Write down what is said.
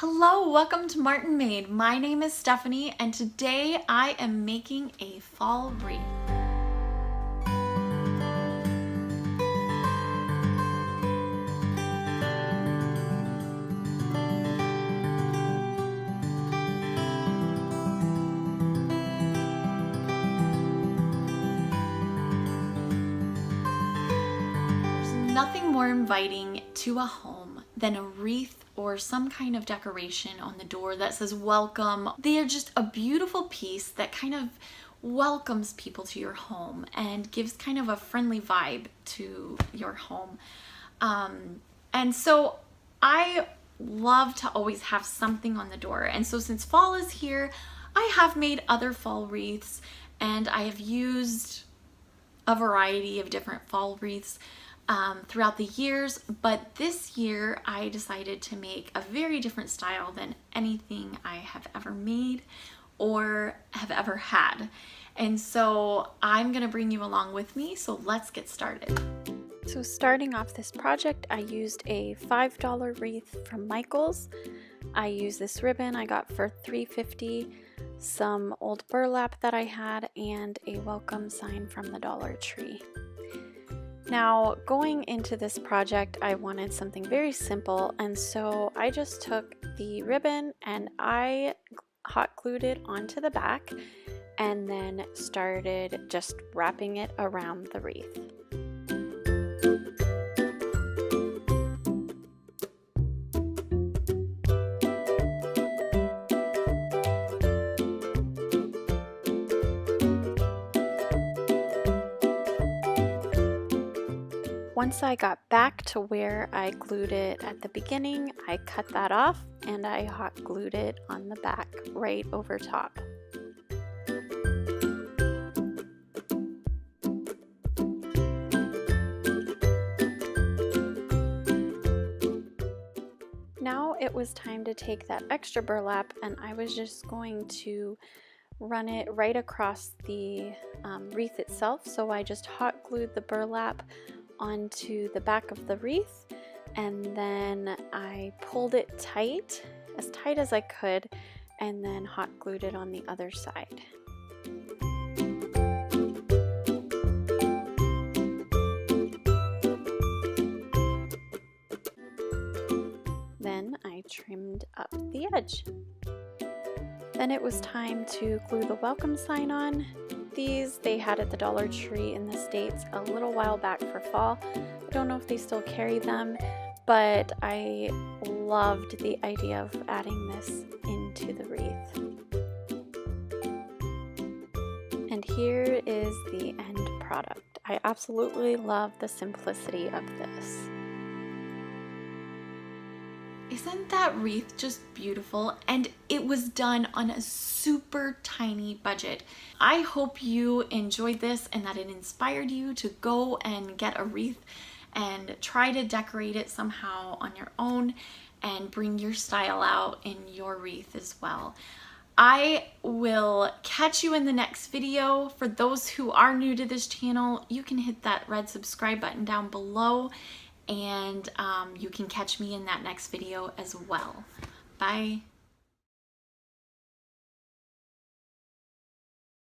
Hello, welcome to Martinmade. My name is Stephanie and today I am making a fall wreath. There's nothing more inviting to a home than a wreath or some kind of decoration on the door that says welcome. They are just a beautiful piece that kind of welcomes people to your home and gives kind of a friendly vibe to your home. And so I love to always have something on the door. And so since fall is here, I have made other fall wreaths and I have used a variety of different fall wreaths throughout the years, but this year I decided to make a very different style than anything I have ever made or have ever had. And so I'm gonna bring you along with me, so let's get started. So starting off this project, I used a $5 wreath from Michael's. I used this ribbon I got for $3.50, some old burlap that I had, and a welcome sign from the Dollar Tree. Now, going into this project, I wanted something very simple, and so I just took the ribbon and I hot glued it onto the back and then started just wrapping it around the wreath. Once I got back to where I glued it at the beginning, I cut that off and I hot glued it on the back right over top. Now it was time to take that extra burlap and I was just going to run it right across the wreath itself. So I just hot glued the burlap onto the back of the wreath and then I pulled it tight as I could, and then hot glued it on the other side. Then I trimmed up the edge. Then it was time to glue the welcome sign on. These they had at the Dollar Tree in the States a little while back for fall. I don't know if they still carry them, but I loved the idea of adding this into the wreath. And here is the end product. I absolutely love the simplicity of this. Isn't that wreath just beautiful? And it was done on a super tiny budget. I hope you enjoyed this and that it inspired you to go and get a wreath and try to decorate it somehow on your own and bring your style out in your wreath as well. I will catch you in the next video. For those who are new to this channel, you can hit that red subscribe button down below and you can catch me in that next video as well. Bye.